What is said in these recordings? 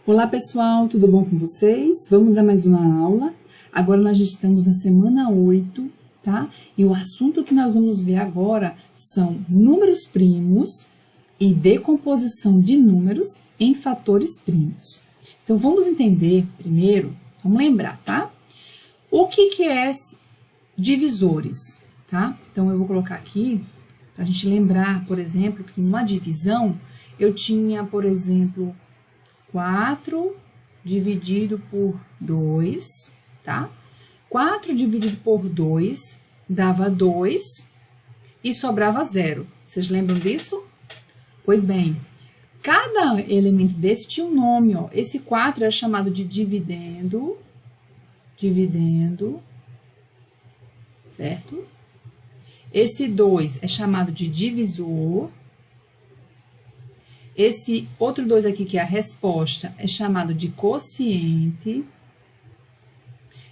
Olá pessoal, tudo bom com vocês? Vamos a mais uma aula. Agora nós já estamos na semana 8, tá? E o assunto que nós vamos ver agora são números primos e decomposição de números em fatores primos. Então vamos entender primeiro, vamos lembrar, tá? O que é divisores, tá? Então eu vou colocar aqui para a gente lembrar, por exemplo, que numa divisão eu tinha, por exemplo, 4 dividido por 2, tá? 4 dividido por 2 dava 2 e sobrava 0. Vocês lembram disso? Pois bem, cada elemento desse tinha um nome, ó. Esse 4 era chamado de dividendo, certo? Esse 2 é chamado de divisor. Esse outro 2 aqui, que é a resposta, é chamado de quociente.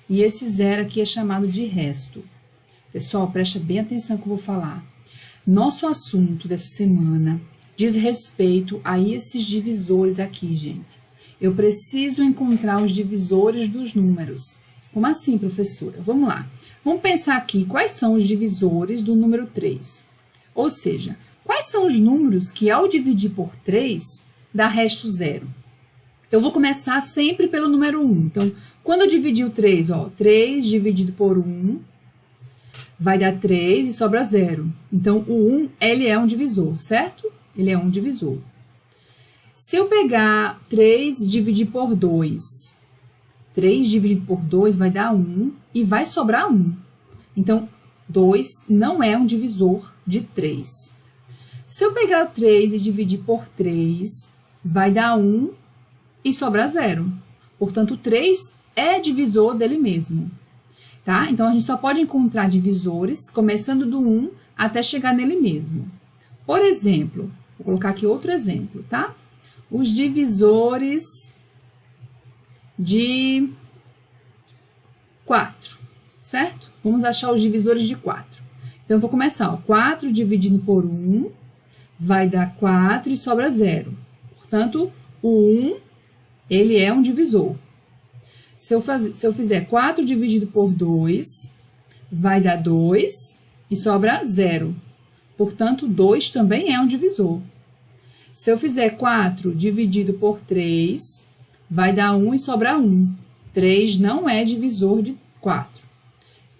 E esse 0 aqui é chamado de resto. Pessoal, presta bem atenção que eu vou falar. Nosso assunto dessa semana diz respeito a esses divisores aqui, gente. Eu preciso encontrar os divisores dos números. Como assim, professora? Vamos lá. Vamos pensar aqui quais são os divisores do número 3. Ou seja, quais são os números que, ao dividir por 3, dá resto 0? Eu vou começar sempre pelo número 1. Então, quando eu dividir o 3, ó, 3 dividido por 1, vai dar 3 e sobra 0. Então, o 1, ele é um divisor, certo? Ele é um divisor. Se eu pegar 3 e dividir por 2, 3 dividido por 2 vai dar 1 e vai sobrar 1. Então, 2 não é um divisor de 3. Se eu pegar 3 e dividir por 3, vai dar 1 e sobrar 0. Portanto, 3 é divisor dele mesmo. Tá? Então, a gente só pode encontrar divisores começando do 1 até chegar nele mesmo. Por exemplo, vou colocar aqui outro exemplo, tá? Os divisores de 4, certo? Vamos achar os divisores de 4. Então, eu vou começar, ó, 4 dividido por 1 vai dar 4 e sobra 0. Portanto, o 1, ele é um divisor. Se eu fizer 4 dividido por 2, vai dar 2 e sobra 0. Portanto, 2 também é um divisor. Se eu fizer 4 dividido por 3, vai dar 1 e sobra 1. 3 não é divisor de 4.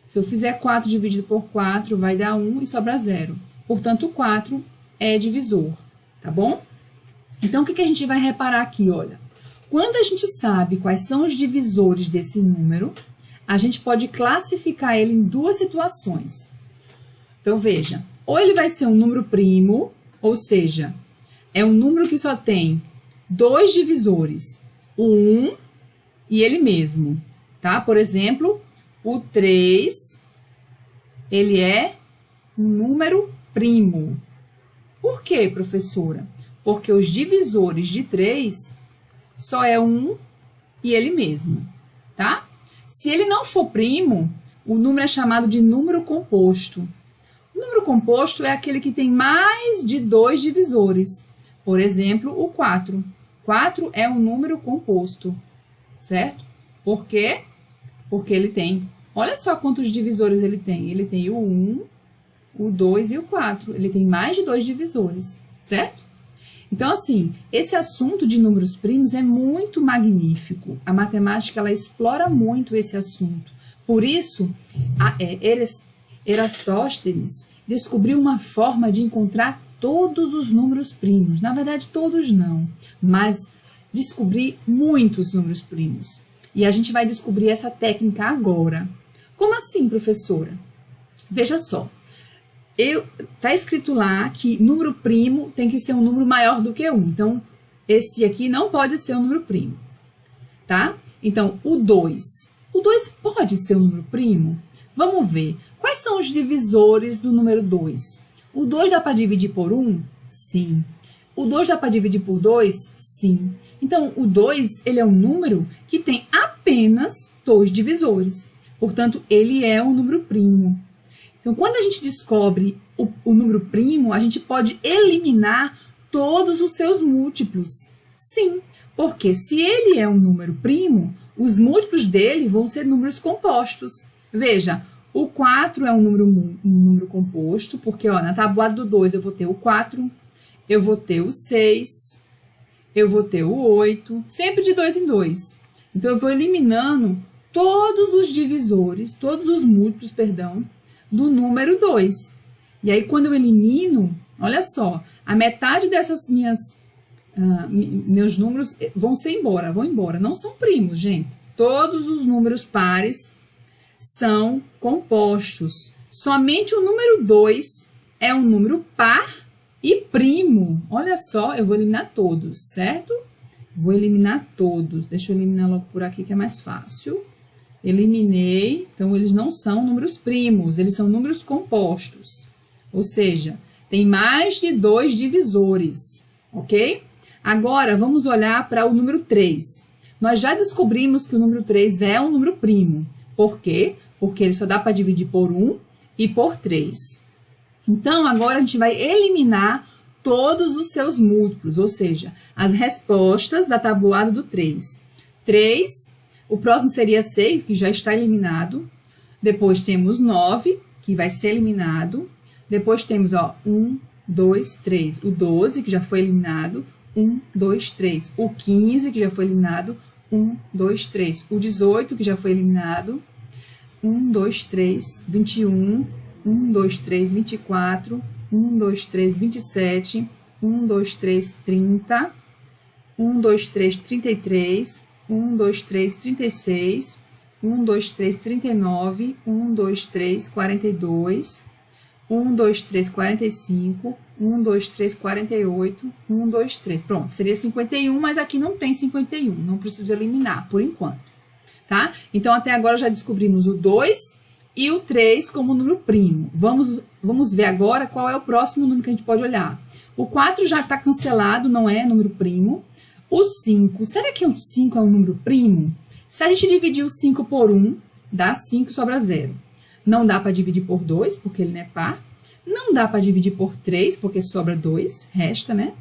Se eu fizer 4 dividido por 4, vai dar 1 e sobra 0. Portanto, 4 é divisor, tá bom? Então, o que a gente vai reparar aqui, olha? Quando a gente sabe quais são os divisores desse número, a gente pode classificar ele em duas situações. Então, veja, ou ele vai ser um número primo, ou seja, é um número que só tem dois divisores, o 1 e ele mesmo, tá? Por exemplo, o 3, ele é um número primo. Por quê, professora? Porque os divisores de 3 só é 1 e ele mesmo, tá? Se ele não for primo, o número é chamado de número composto. O número composto é aquele que tem mais de 2 divisores. Por exemplo, o 4. 4 é um número composto, certo? Por quê? Porque ele tem, olha só quantos divisores ele tem. Ele tem o 1, o 2 e o 4. Ele tem mais de 2 divisores, certo? Então, assim, esse assunto de números primos é muito magnífico. A matemática, ela explora muito esse assunto. Por isso, Eratóstenes descobriu uma forma de encontrar todos os números primos. Na verdade, todos não, mas descobrir muitos números primos. E a gente vai descobrir essa técnica agora. Como assim, professora? Veja só. Tá escrito lá que número primo tem que ser um número maior do que 1. Então, esse aqui não pode ser um número primo, tá? Então, o 2. O 2 pode ser um número primo? Vamos ver. Quais são os divisores do número 2? O 2 dá para dividir por 1? Sim. O 2 dá para dividir por 2? Sim. Então, o 2, ele é um número que tem apenas 2 divisores. Portanto, ele é um número primo. Então, quando a gente descobre o número primo, a gente pode eliminar todos os seus múltiplos. Sim, Porque se ele é um número primo, os múltiplos dele vão ser números compostos. Veja, o 4 é um número composto, porque ó, na tabuada do 2 eu vou ter o 4, eu vou ter o 6, eu vou ter o 8, sempre de 2 em 2. Então, eu vou eliminando todos os divisores, todos os múltiplos, perdão, do número 2. E aí, quando eu elimino, olha só, a metade dessas meus números vão embora. Não são primos, gente. Todos os números pares são compostos. Somente o número 2 é um número par e primo. Olha só, eu vou eliminar todos, certo? Vou eliminar todos. Deixa eu eliminar logo por aqui que é mais fácil. Eliminei. Então, eles não são números primos, eles são números compostos. Ou seja, tem mais de 2 divisores, ok? Agora, vamos olhar para o número 3. Nós já descobrimos que o número 3 é um número primo. Por quê? Porque ele só dá para dividir por 1 e por 3. Então, agora a gente vai eliminar todos os seus múltiplos, ou seja, as respostas da tabuada do 3. 3, o próximo seria 6, que já está eliminado. Depois temos 9, que vai ser eliminado. Depois temos, ó, 1, 2, 3. O 12, que já foi eliminado. 1, 2, 3. O 15, que já foi eliminado. 1, 2, 3. O 18, que já foi eliminado. 1, 2, 3. 21. 1, 2, 3, 24. 1, 2, 3, 27. 1, 2, 3, 30. 1, 2, 3, 33. 1, 2, 3, 36. 1, 2, 3, 39. 1, 2, 3, 42. 1, 2, 3, 45. 1, 2, 3, 48. 1, 2, 3. Pronto, seria 51, mas aqui não tem 51. Não preciso eliminar, por enquanto. Tá? Então, até agora já descobrimos o 2 e o 3 como número primo. Vamos ver agora qual é o próximo número que a gente pode olhar. O 4 já está cancelado, não é número primo. O 5, será que o 5 é um número primo? Se a gente dividir o 5 por 1, dá 5 e sobra 0. Não dá para dividir por 2, porque ele não é par. Não dá para dividir por 3, porque sobra 2, resta, né?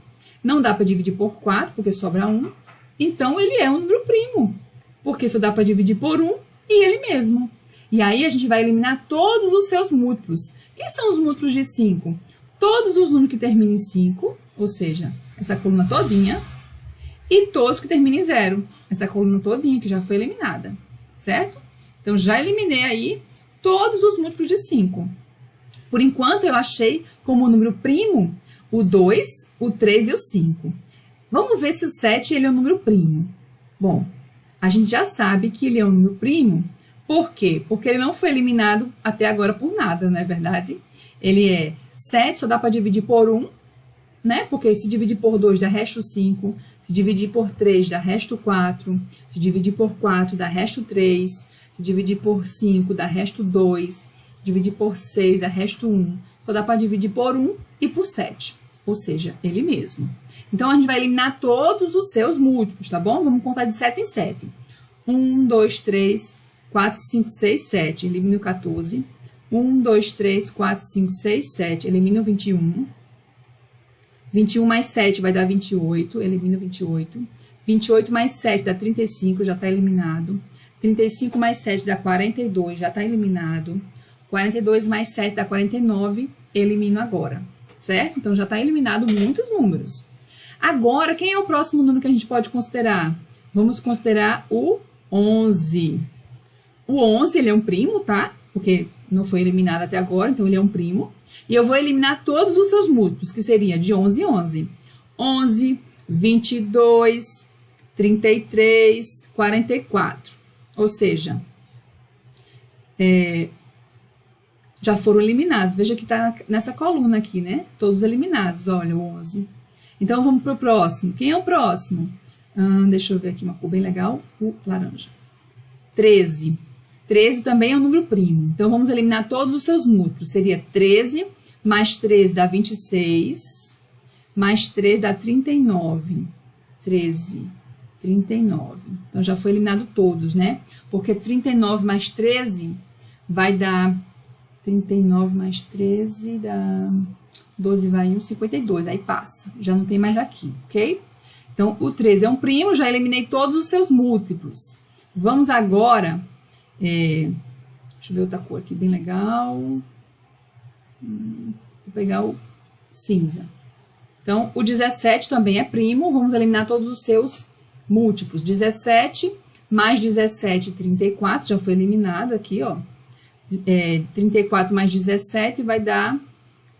Não dá para dividir por 4, porque sobra 1. Então, ele é um número primo, porque só dá para dividir por 1 e ele mesmo. E aí, a gente vai eliminar todos os seus múltiplos. Quem são os múltiplos de 5? Todos os números que terminam em 5, ou seja, essa coluna todinha, e todos que terminam em 0, essa coluna todinha que já foi eliminada, certo? Então, já eliminei aí todos os múltiplos de 5. Por enquanto, eu achei como número primo o 2, o 3 e o 5. Vamos ver se o 7 ele é um número primo. Bom, a gente já sabe que ele é um número primo. Por quê? Porque ele não foi eliminado até agora por nada, não é verdade? Ele é 7, só dá para dividir por 1, né? Porque se dividir por 2 dá resto 5, se dividir por 3 dá resto 4, se dividir por 4 dá resto 3, se dividir por 5 dá resto 2, dividir por 6 dá resto 1. Só dá para dividir por 1 e por 7, ou seja, ele mesmo. Então, a gente vai eliminar todos os seus múltiplos, tá bom? Vamos contar de 7 em 7. 1, 2, 3, 4, 5, 6, 7. Elimina o 14. 1, 2, 3, 4, 5, 6, 7. Elimina o 21. 21 mais 7 vai dar 28. Elimina o 28. 28 mais 7 dá 35, já está eliminado. 35 mais 7 dá 42, já está eliminado. 42 mais 7 dá 49, elimino agora, certo? Então, já está eliminado muitos números. Agora, quem é o próximo número que a gente pode considerar? Vamos considerar o 11. O 11, ele é um primo, tá? Porque não foi eliminado até agora, então ele é um primo. E eu vou eliminar todos os seus múltiplos, que seria de 11 em 11. 11, 22, 33, 44. Ou seja, já foram eliminados. Veja que está nessa coluna aqui, né? Todos eliminados, olha, o 11. Então, vamos para o próximo. Quem é o próximo? Deixa eu ver aqui uma cor bem legal. O laranja. 13. 13 também é um número primo. Então, vamos eliminar todos os seus múltiplos. Seria 13 mais 13 dá 26. Mais 3 dá 39. 13, 39. Então, já foi eliminado todos, né? Porque 39 mais 13 vai dar... 39 mais 13 dá... 12 vai 1, 52. Aí passa. Já não tem mais aqui, ok? Então, o 3 é um primo, já eliminei todos os seus múltiplos. Vamos agora... deixa eu ver outra cor aqui, bem legal. Vou pegar o cinza. Então, o 17 também é primo, vamos eliminar todos os seus múltiplos. 17 mais 17, 34, já foi eliminado aqui, ó. 34 mais 17 vai dar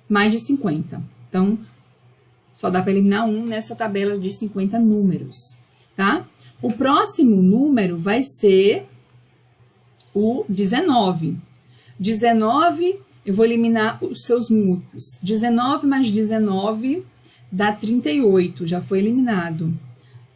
mais de 50. Então, só dá para eliminar um nessa tabela de 50 números, tá? O próximo número vai ser o 19. 19, eu vou eliminar os seus múltiplos. 19 mais 19 dá 38, já foi eliminado.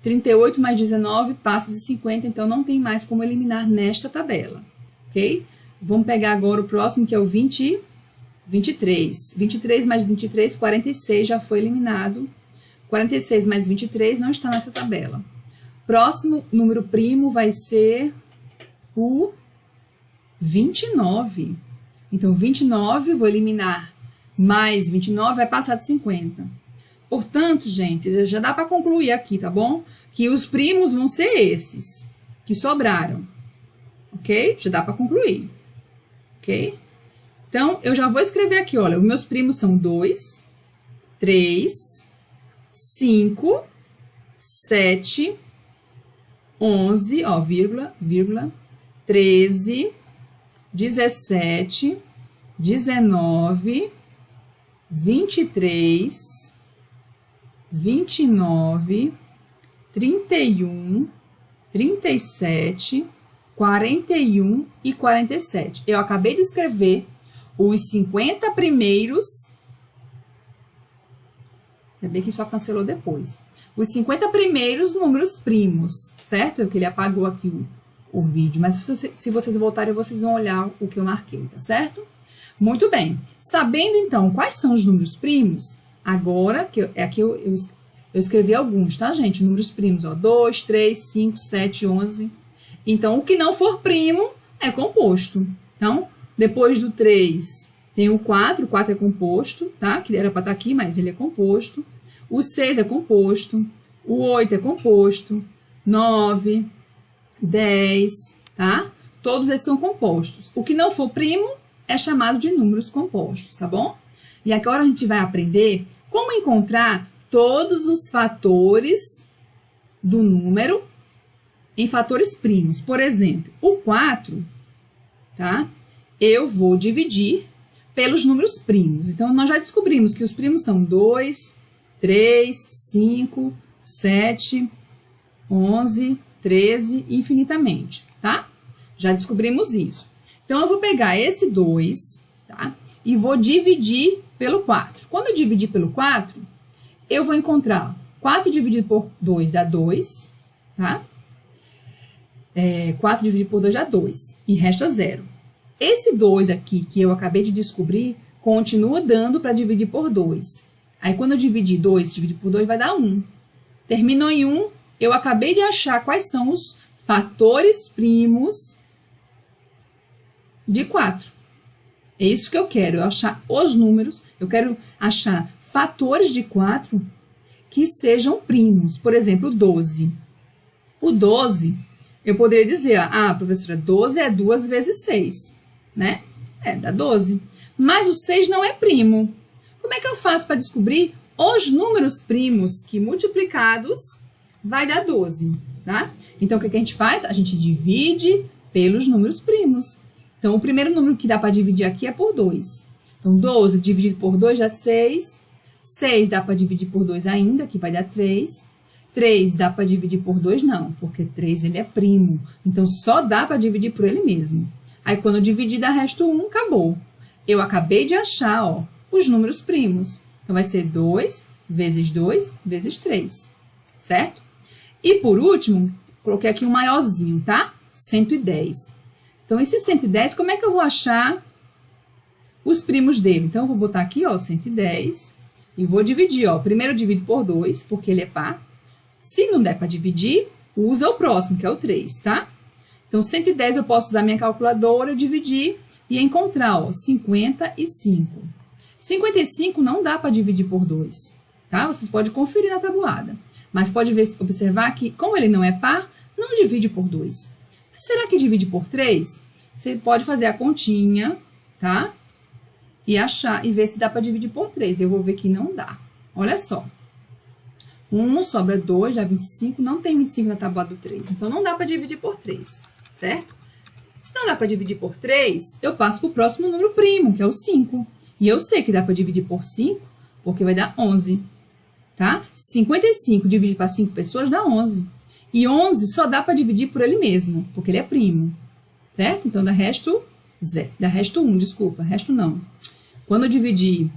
38 mais 19 passa de 50, então não tem mais como eliminar nesta tabela, ok? Vamos pegar agora o próximo, que é o 23. 23 mais 23, 46, já foi eliminado. 46 mais 23 não está nessa tabela. Próximo número primo vai ser o 29. Então, 29, vou eliminar mais 29, vai passar de 50. Portanto, gente, já dá para concluir aqui, tá bom? Que os primos vão ser esses que sobraram, ok? Já dá para concluir, ok? Então, eu já vou escrever aqui, olha, os meus primos são 2, 3, 5, 7, 11, ó, vírgula, 13, 17, 19, 23, 29, 31, 37, 41 e 47. Eu acabei de escrever os 50 primeiros. Ainda bem que só cancelou depois. Os 50 primeiros números primos, certo? É porque ele apagou aqui o vídeo, mas se vocês voltarem, vocês vão olhar o que eu marquei, tá certo? Muito bem. Sabendo, então, quais são os números primos, agora, aqui eu escrevi alguns, tá, gente? Números primos, ó, 2, 3, 5, 7, 11. Então, o que não for primo é composto. Então, depois do 3, tem o 4 é composto, tá? Que era para estar aqui, mas ele é composto. O 6 é composto, o 8 é composto, 9, 10, tá? Todos esses são compostos. O que não for primo é chamado de números compostos, tá bom? E agora a gente vai aprender como encontrar todos os fatores do número em fatores primos. Por exemplo, o 4, tá? Eu vou dividir pelos números primos. Então, nós já descobrimos que os primos são 2, 3, 5, 7, 11, 13 e infinitamente, tá? Já descobrimos isso. Então, eu vou pegar esse 2, tá? E vou dividir pelo 4. Quando eu dividir pelo 4, eu vou encontrar 4 dividido por 2 dá 2, tá? 4 dividido por 2 dá 2 e resta 0. Esse 2 aqui, que eu acabei de descobrir, continua dando para dividir por 2. Aí, quando eu dividir 2 dividido por 2, vai dar 1. Terminou em 1, eu acabei de achar quais são os fatores primos de 4. É isso que eu quero, eu achar os números, eu quero achar fatores de 4 que sejam primos. Por exemplo, o 12. O 12, eu poderia dizer, professora, 12 é 2 vezes 6, né? Dá 12. Mas o 6 não é primo. Como é que eu faço para descobrir os números primos que multiplicados vai dar 12, tá? Então, o que a gente faz? A gente divide pelos números primos. Então, o primeiro número que dá para dividir aqui é por 2. Então, 12 dividido por 2 dá 6. 6 dá para dividir por 2 ainda, que vai dar 3. 3 dá para dividir por 2? Não, porque 3 ele é primo. Então, só dá para dividir por ele mesmo. Aí, quando eu dividir, dá resto 1, acabou. Eu acabei de achar, ó, os números primos. Então, vai ser 2 vezes 2 vezes 3, certo? E, por último, coloquei aqui um maiorzinho, tá? 110. Então, esse 110, como é que eu vou achar os primos dele? Então, eu vou botar aqui, ó, 110 e vou dividir, ó. Primeiro eu divido por 2, porque ele é par. Se não der para dividir, usa o próximo, que é o 3, tá? Então, 110 eu posso usar minha calculadora, dividir e encontrar, ó, 55. 55 não dá para dividir por 2, tá? Vocês podem conferir na tabuada. Mas pode observar que, como ele não é par, não divide por 2. Será que divide por 3? Você pode fazer a continha, tá? E achar, e ver se dá para dividir por 3. Eu vou ver que não dá. Olha só. 1 sobra 2, dá 25. Não tem 25 na tábua do 3. Então, não dá para dividir por 3, certo? Se não dá para dividir por 3, eu passo para o próximo número primo, que é o 5. E eu sei que dá para dividir por 5, porque vai dar 11, tá? 55 dividido para 5 pessoas dá 11. E 11 só dá para dividir por ele mesmo, porque ele é primo, certo? Então, dá resto 1, desculpa, resto não. Quando eu dividir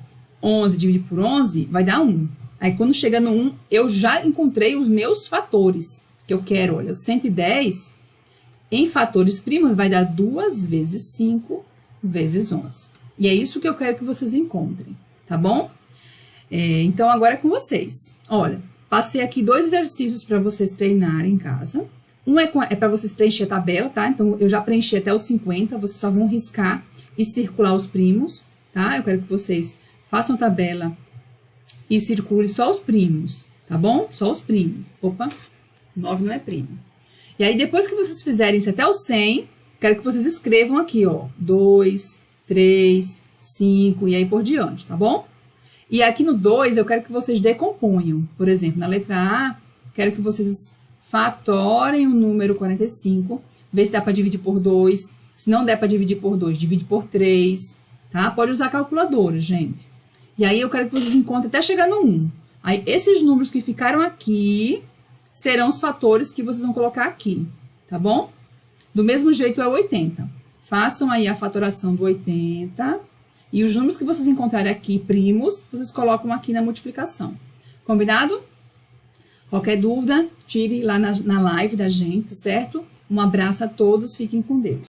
11 dividido por 11, vai dar 1. Aí, quando chega no 1, eu já encontrei os meus fatores, que eu quero, olha, o 110, em fatores primos, vai dar 2 vezes 5 vezes 11. E é isso que eu quero que vocês encontrem, tá bom? Então, agora é com vocês. Olha, passei aqui 2 exercícios para vocês treinarem em casa. Um é para vocês preencher a tabela, tá? Então, eu já preenchi até os 50, vocês só vão riscar e circular os primos, tá? Eu quero que vocês façam a tabela e circulem só os primos, tá bom? Só os primos. Opa, 9 não é primo. E aí, depois que vocês fizerem isso até o 100, quero que vocês escrevam aqui, ó, 2, 3, 5 e aí por diante, tá bom? E aqui no 2, eu quero que vocês decomponham. Por exemplo, na letra A, quero que vocês fatorem o número 45, vê se dá para dividir por 2. Se não der para dividir por 2, divide por 3, tá? Pode usar a calculadora, gente. E aí, eu quero que vocês encontrem até chegar no 1. Aí, esses números que ficaram aqui serão os fatores que vocês vão colocar aqui, tá bom? Do mesmo jeito é o 80. Façam aí a fatoração do 80. E os números que vocês encontrarem aqui, primos, vocês colocam aqui na multiplicação. Combinado? Qualquer dúvida, tire lá na live da gente, tá certo? Um abraço a todos, fiquem com Deus.